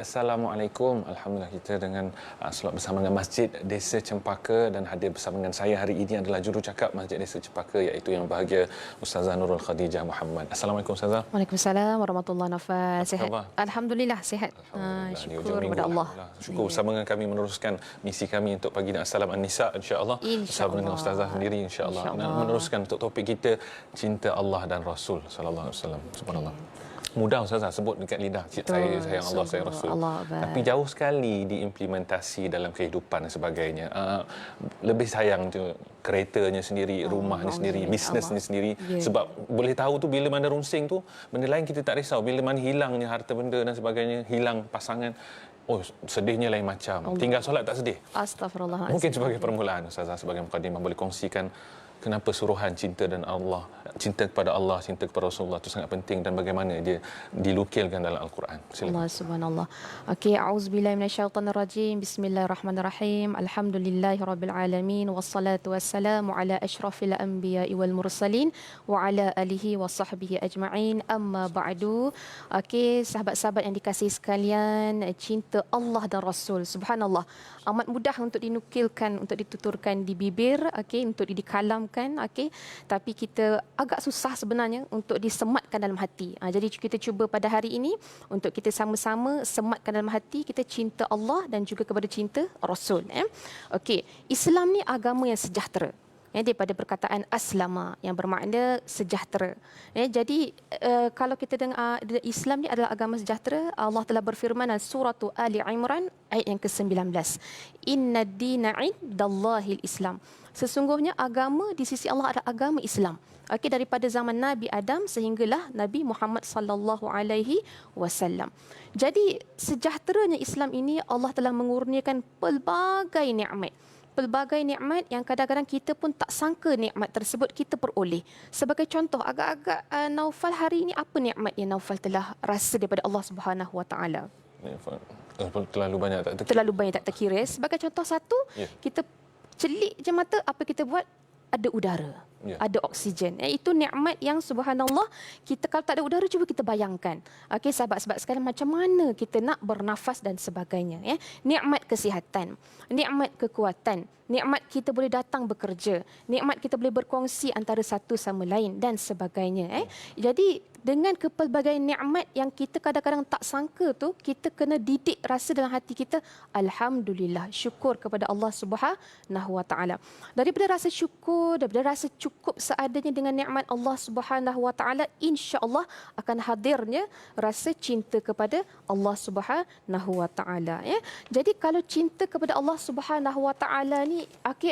Assalamualaikum. Alhamdulillah kita dengan solat bersama dengan Masjid Desa Cempaka, dan hadir bersama dengan saya hari ini adalah jurucakap Masjid Desa Cempaka, iaitu yang bahagia Ustazah Nurul Khadijah Muhammad. Assalamualaikum Ustazah. Waalaikumsalam warahmatullahi wabarakatuh. Sihat. khabar? Alhamdulillah sihat. Syukur kepada Allah. Syukur bersama dengan kami meneruskan misi kami untuk pagi dan Assalam An-Nisa, insya-Allah. Bersama dengan Ustazah sendiri, insya-Allah. Meneruskan untuk topik kita, cinta Allah dan Rasul sallallahu alaihi wasallam. Subhanallah. Mudah Ustazah sebut dekat lidah, saya sayang Allah, saya Rasul. Tapi jauh sekali diimplementasi dalam kehidupan dan sebagainya. Lebih sayang tu keretanya sendiri, rumahnya sendiri, bisnesnya sendiri. Sebab boleh tahu tu bila mana rungsing tu, benda lain kita tak risau. Bila mana hilangnya harta benda dan sebagainya, hilang pasangan, oh sedihnya lain macam. Tinggal solat tak sedih. Astagfirullah. Mungkin sebagai permulaan Ustazah, sebagai mukadimah, boleh kongsikan kenapa suruhan cinta dan Allah, cinta kepada Allah, cinta kepada Rasulullah itu sangat penting, dan bagaimana dia dilukilkan dalam Al-Quran. Silakan. Allah subhanallah. Okey, auzubillahi minasyaitonirrajim. Bismillahirrahmanirrahim. Alhamdulillahirabbil alamin, wassalatu wassalamu ala asyrafil anbiya'i wal mursalin wa ala alihi wasahbihi ajma'in. Amma ba'du. Okey, sahabat-sahabat yang dikasihi sekalian, cinta Allah dan Rasul, subhanallah, amat mudah untuk dinukilkan, untuk dituturkan di bibir, okey, untuk dikalamkan, okey, tapi kita agak susah sebenarnya untuk disematkan dalam hati. Jadi kita cuba pada hari ini untuk kita sama-sama sematkan dalam hati kita cinta Allah dan juga kepada cinta Rasul. Okey, Islam ni agama yang sejahtera. Daripada perkataan aslama yang bermakna sejahtera. Jadi kalau kita dengar Islam ni adalah agama sejahtera, Allah telah berfirman dalam surah Ali Imran ayat yang ke-19. Inna ad-dina 'indallahil Islam. Sesungguhnya agama di sisi Allah adalah agama Islam. Okey, daripada zaman Nabi Adam sehinggalah Nabi Muhammad sallallahu alaihi wasallam. Jadi sejahteranya Islam ini, Allah telah mengurniakan pelbagai nikmat. Pelbagai nikmat yang kadang-kadang kita pun tak sangka nikmat tersebut kita peroleh. Sebagai contoh, agak-agak Naufal hari ini apa nikmat yang Naufal telah rasa daripada Allah Subhanahu Wa Taala? Terlalu banyak tak terkira. Terlalu banyak tak terkira. Sebagai contoh satu, kita celik je mata, apa kita buat? Ada udara. Ada oksigen. Itu nikmat yang subhanallah, kita kalau tak ada udara, cuba kita bayangkan. Okey, sahabat-sahabat sekalian, macam mana kita nak bernafas dan sebagainya. Nikmat kesihatan, nikmat kekuatan, nikmat kita boleh datang bekerja, nikmat kita boleh berkongsi antara satu sama lain dan sebagainya. Jadi dengan kepelbagaian nikmat yang kita kadang-kadang tak sangka tu, kita kena didik rasa dalam hati kita, alhamdulillah, syukur kepada Allah Subhanahu Wa Taala. Daripada rasa syukur, daripada rasa cukup seadanya dengan nikmat Allah Subhanahu Wa Taala, insya-Allah akan hadirnya rasa cinta kepada Allah Subhanahu Wa Taala. Jadi kalau cinta kepada Allah Subhanahu Wa Taala ni,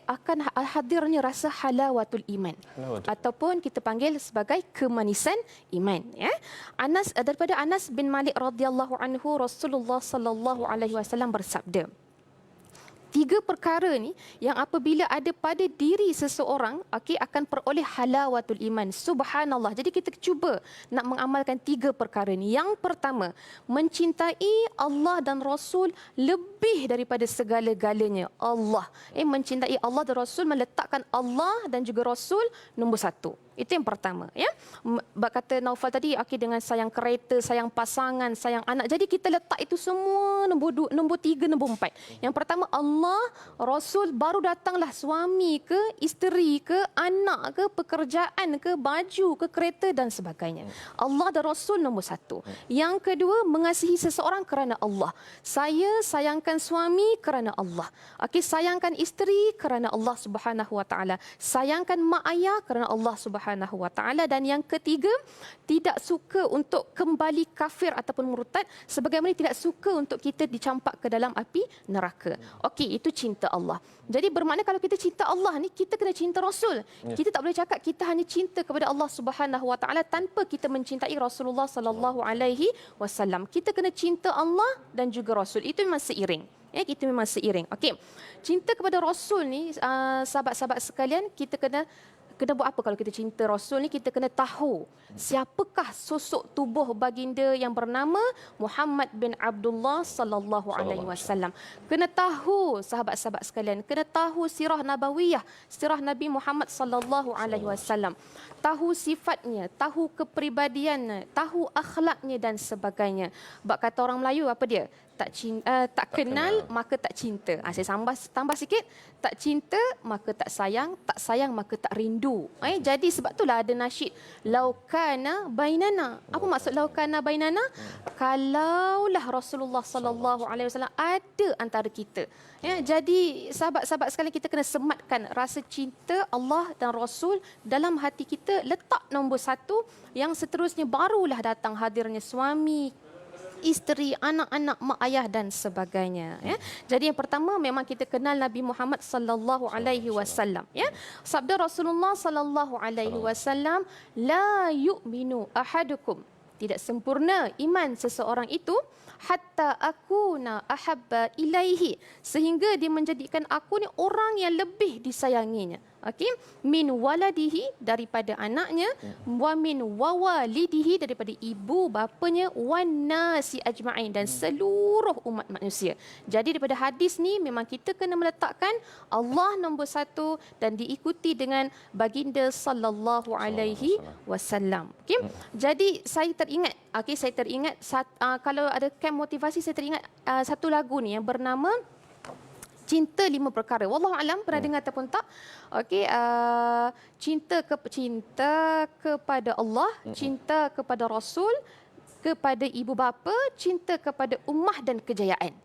akan hadirnya rasa halawatul iman, ataupun kita panggil sebagai kemanisan iman. Daripada Anas bin Malik radhiyallahu anhu, Rasulullah sallallahu alaihi wasallam bersabda, 3 perkara ni yang apabila ada pada diri seseorang, akan peroleh halawatul iman. Subhanallah. Jadi kita cuba nak mengamalkan 3 perkara ni. Yang pertama, mencintai Allah dan Rasul lebih daripada segala-galanya. Allah. Mencintai Allah dan Rasul, meletakkan Allah dan juga Rasul nombor 1. Itu yang pertama. Kata Naufal tadi, dengan sayang kereta, sayang pasangan, sayang anak. Jadi kita letak itu semua nombor 2, nombor 3, nombor 4. Yang pertama Allah, Rasul, baru datanglah suami ke, isteri ke, anak ke, pekerjaan ke, baju ke, kereta dan sebagainya. Allah dan Rasul nombor 1. Yang kedua, mengasihi seseorang kerana Allah. Saya sayangkan suami kerana Allah. Sayangkan isteri kerana Allah Subhanahu Wa Taala. Sayangkan mak ayah kerana Allah Subhanahu Wa Taala. Dan yang ketiga, tidak suka untuk kembali kafir ataupun murtad, sebagaimana tidak suka untuk kita dicampak ke dalam api neraka. Itu cinta Allah. Jadi bermakna kalau kita cinta Allah ni, kita kena cinta Rasul. Kita tak boleh cakap kita hanya cinta kepada Allah Subhanahu Wa Taala tanpa kita mencintai Rasulullah sallallahu alaihi wasallam. Kita kena cinta Allah dan juga Rasul. Itu memang seiring. Itu memang seiring. Cinta kepada Rasul ni, sahabat-sahabat sekalian, kita kena buat apa kalau kita cinta Rasul ni? Kita kena tahu siapakah sosok tubuh baginda yang bernama Muhammad bin Abdullah sallallahu alaihi wasallam. Kena tahu, sahabat-sahabat sekalian, kena tahu sirah nabawiyah, sirah Nabi Muhammad sallallahu alaihi wasallam. Tahu sifatnya, tahu kepribadiannya, tahu akhlaknya dan sebagainya. Bab kata orang Melayu apa dia? tak kenal maka tak cinta. Saya tambah sikit, tak cinta maka tak sayang maka tak rindu. Jadi sebab itulah ada nasyid laukana bainana. Apa maksud laukana bainana? Kalaulah Rasulullah sallallahu alaihi wasallam ada antara kita. Jadi sahabat-sahabat sekalian, kita kena sematkan rasa cinta Allah dan Rasul dalam hati kita, letak nombor satu, yang seterusnya barulah datang hadirnya suami, isteri, anak-anak, mak ayah dan sebagainya. Jadi yang pertama memang kita kenal Nabi Muhammad sallallahu alaihi wasallam. Sabda Rasulullah sallallahu alaihi wasallam, la yu'minu ahadukum, tidak sempurna iman seseorang itu hatta akuna ahabba ilaihi, sehingga dia menjadikan aku ni orang yang lebih disayanginya. Okey, min waladihi, daripada anaknya, wa min wawalidihi, daripada ibu bapanya, wan nasi ajma'in, dan seluruh umat manusia. Jadi daripada hadis ni memang kita kena meletakkan Allah nombor satu dan diikuti dengan baginda sallallahu alaihi wasallam. Okey, jadi saya teringat, kalau ada camp motivasi, saya teringat satu lagu ni yang bernama Cinta 5 Perkara. Wallahu alam pernah dengar ataupun tak? Okey, cinta kepada Allah, cinta kepada Rasul, kepada ibu bapa, cinta kepada ummah dan kejayaan.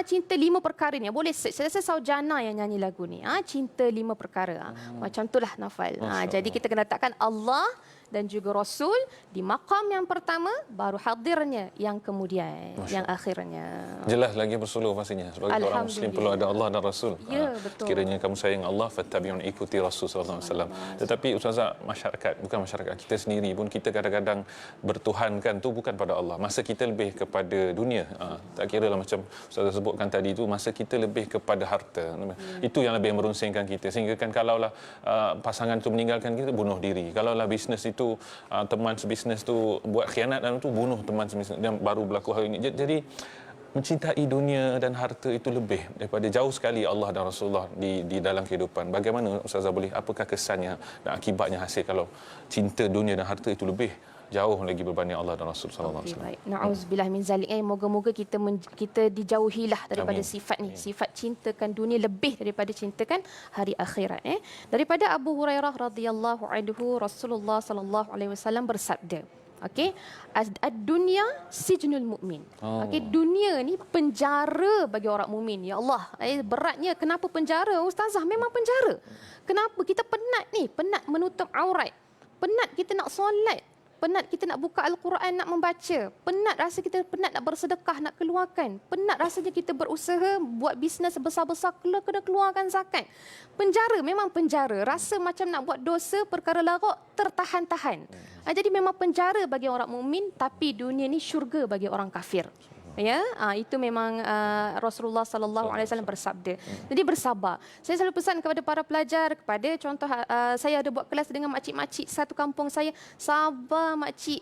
Cinta 5 perkara ni. Boleh search. Saya rasa Saujana yang nyanyi lagu ni. Cinta 5 perkara. Macam itulah Naufal. Jadi kita kena letakkan Allah dan juga Rasul di maqam yang pertama, baru hadirnya yang kemudian, yang akhirnya. Jelas lagi bersuluh pastinya. Sebagai orang Muslim perlu ada Allah dan Rasul. Ya, betul. Sekiranya kamu sayang Allah, fattabi'un, ikuti Rasul sallallahu alaihi wasallam. Tetapi Ustazah, bukan masyarakat kita sendiri pun, kita kadang-kadang bertuhankan tu bukan pada Allah. Masa kita lebih kepada dunia. Tak kira lah macam Ustazah sebutkan tadi tu, masa kita lebih kepada harta. Itu yang lebih merunsingkan kita. Sehingga kan kalaulah pasangan tu meninggalkan kita, bunuh diri. Kalaulah bisnes itu teman sebisnes tu buat khianat dan tu, bunuh teman sebisnes, dan baru berlaku hari ini. Jadi mencintai dunia dan harta itu lebih daripada jauh sekali Allah dan Rasulullah di dalam kehidupan. Bagaimana Ustazah boleh, apakah kesannya dan akibatnya hasil kalau cinta dunia dan harta itu lebih jauh lagi berbanding Allah dan Rasul sallallahu alaihi wasallam. Nauzubillah min zalik. Moga-moga kita dijauhilah daripada sifat ni, sifat cintakan dunia lebih daripada cintakan hari akhirat. Daripada Abu Hurairah radhiyallahu anhu, Rasulullah sallallahu alaihi wasallam bersabda, okey, ad-dunya sijnul mukmin. Okey, dunia ni penjara bagi orang mukmin. Ya Allah, beratnya. Kenapa penjara Ustazah? Memang penjara. Kenapa? Kita penat ni, penat menutup aurat, penat kita nak solat, penat kita nak buka Al-Quran, nak membaca. Penat nak bersedekah, nak keluarkan. Penat rasanya kita berusaha, buat bisnes besar-besar, kena keluarkan zakat. Penjara, memang penjara. Rasa macam nak buat dosa, perkara larok, tertahan-tahan. Jadi memang penjara bagi orang mukmin, tapi dunia ni syurga bagi orang kafir. Itu memang Rasulullah sallallahu alaihi wasallam bersabda. Jadi bersabar. Saya selalu pesan kepada para pelajar, kepada contoh saya ada buat kelas dengan makcik-makcik satu kampung saya, sabar makcik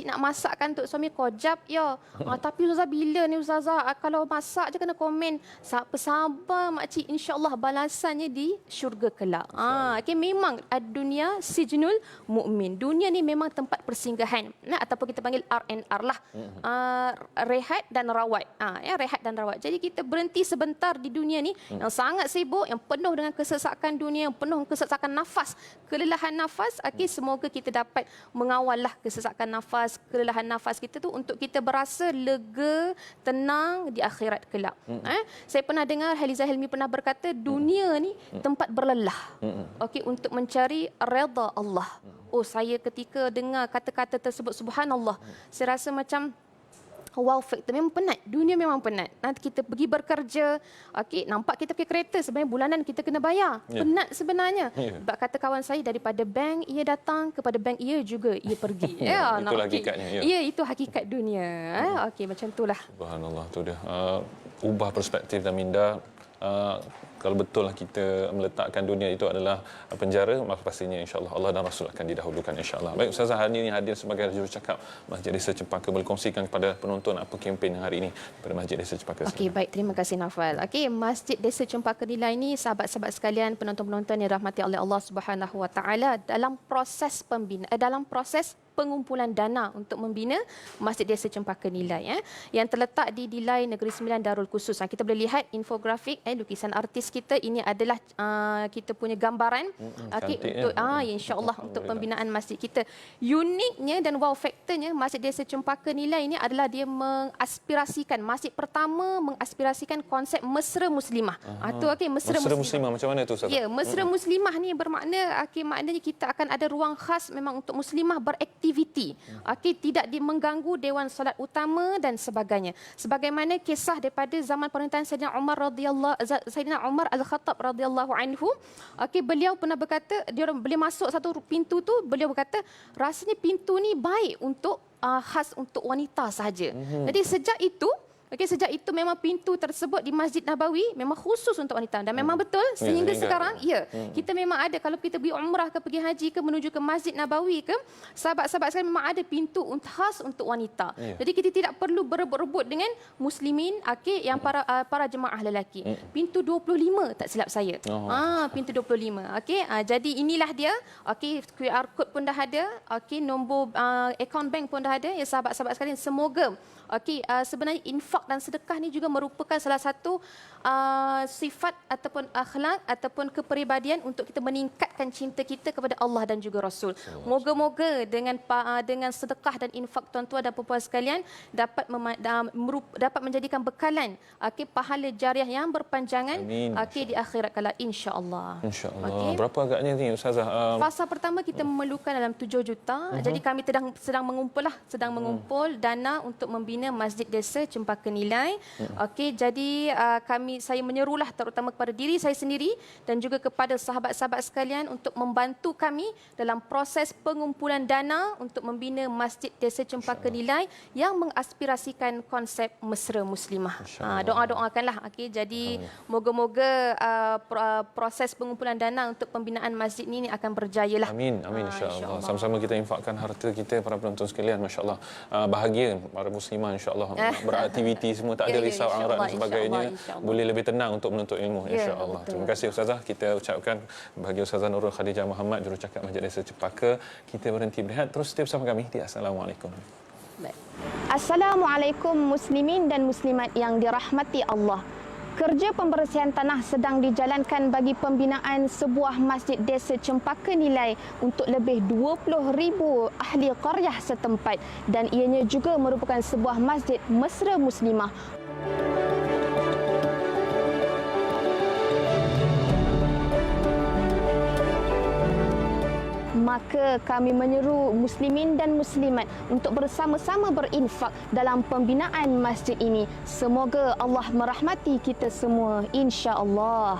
nak masakkan untuk suami kojap ya. Tapi Ustazah, bila ni Ustazah, kalau masak je kena komen. Sabar makcik, insya-Allah balasannya di syurga kelak. Okay, memang dunia sijnul mukmin. Dunia ni memang tempat persinggahan, ataupun kita panggil R&R lah. Rehat dan rawat. Rehat dan rawat. Jadi kita berhenti sebentar di dunia ni yang sangat sibuk, yang penuh dengan kesesakan dunia, yang penuh dengan kesesakan nafas, kelelahan nafas. Semoga kita dapat mengawallah kesesakan nafas, kelelahan nafas kita tu untuk kita berasa lega, tenang di akhirat kelak. Saya pernah dengar Haliza Helmi pernah berkata, dunia ni tempat berlelah. Untuk mencari redha Allah. Saya ketika dengar kata-kata tersebut, subhanallah, saya rasa macam wow factor. Memang penat. Dunia memang penat. Nanti kita pergi bekerja, nampak kita pakai kereta, sebenarnya bulanan kita kena bayar. Penat sebenarnya. Sebab kata kawan saya, daripada bank ia datang, kepada bank ia juga ia pergi. Itu hakikatnya. Itu hakikat dunia. Macam itulah. Subhanallah, tu dia. Ubah perspektif dan minda. kalau betul kita meletakkan dunia itu adalah penjara, maka pastinya insya-Allah Allah dan Rasul akan didahulukan insya-Allah. Baik Ustazah, hari ini hadir sebagai jurucakap Masjid Desa Cempaka, boleh kongsikan kepada penonton apa kempen yang hari ini pada Masjid Desa Cempaka. Okey, baik, terima kasih Naufal. Okey, Masjid Desa Cempaka Nilai ini, sahabat-sahabat sekalian, penonton-penonton yang dirahmati oleh Allah Subhanahu Wa Taala, dalam proses pengumpulan dana untuk membina Masjid Desa Cempaka Nilai yang terletak di Dilai Negeri Sembilan Darul Khusus. Kita boleh lihat infografik lukisan artis kita, ini adalah kita punya gambaran untuk insya-Allah untuk pembinaan masjid kita. Uniknya dan wow faktornya Masjid Desa Cempaka Nilai ini adalah dia mengaspirasikan, masjid pertama mengaspirasikan konsep mesra muslimah. Mesra muslimah macam mana tu Ustaz? Ya, mesra muslimah ni bermakna maknanya kita akan ada ruang khas memang untuk muslimah beraktiviti. Tidak mengganggu dewan solat utama dan sebagainya. Sebagaimana kisah daripada zaman pemerintahan Saidina Umar Al-Khattab radhiyallahu anhu. Beliau pernah berkata, beliau masuk satu pintu tu, beliau berkata rasanya pintu ni baik untuk khas untuk wanita sahaja. Jadi sejak itu memang pintu tersebut di Masjid Nabawi memang khusus untuk wanita, dan memang betul sehingga sekarang kita memang ada, kalau kita pergi umrah ke pergi haji ke menuju ke Masjid Nabawi ke, sahabat-sahabat sekalian, memang ada pintu khas untuk wanita. Jadi kita tidak perlu berebut-rebut dengan muslimin yang para jemaah lelaki. Pintu 25 tak silap saya. Pintu 25. Jadi inilah dia. QR code pun dah ada. Nombor account bank pun dah ada. Ya sahabat-sahabat sekalian, semoga sebenarnya infak dan sedekah ni juga merupakan salah satu sifat ataupun akhlak ataupun kepribadian untuk kita meningkatkan cinta kita kepada Allah dan juga Rasul. Moga-moga dengan sedekah dan infak tuan-tuan dan puan-puan sekalian dapat menjadikan bekalan pahala jariah yang berpanjangan di akhirat kala, insya-Allah. Insya-Allah. Berapa agaknya ni Ustazah? Fasa pertama kita memerlukan dalam 7 juta. Jadi kami sedang mengumpul dana untuk membina Masjid Desa Cempaka Nilai. Jadi saya menyerulah terutama kepada diri saya sendiri dan juga kepada sahabat-sahabat sekalian untuk membantu kami dalam proses pengumpulan dana untuk membina Masjid Desa Cempaka Nilai yang mengaspirasikan konsep mesra muslimah. Doa-doakanlah. Jadi moga-moga proses pengumpulan dana untuk pembinaan masjid ini akan berjayalah. Amin, insya-Allah. Sama-sama kita infakkan harta kita, para penonton sekalian, masya-Allah. Bahagia para muslimah insya-Allah, beraktiviti semua, tak ada risau aurat dan sebagainya, boleh lebih tenang untuk menuntut ilmu insya-Allah. Terima kasih Ustazah. Kita ucapkan bagi Ustazah Nurul Khadijah Muhammad, jurucakap Masjid Desa Cempaka. Kita berhenti berehat, terus stay bersama kami di Assalamualaikum. Assalamualaikum muslimin dan muslimat yang dirahmati Allah. Kerja pembersihan tanah sedang dijalankan bagi pembinaan sebuah Masjid Desa Cempaka Nilai untuk lebih 20,000 ahli qaryah setempat, dan ianya juga merupakan sebuah masjid mesra muslimah. Maka kami menyeru muslimin dan muslimat untuk bersama-sama berinfak dalam pembinaan masjid ini. Semoga Allah merahmati kita semua, insya-Allah.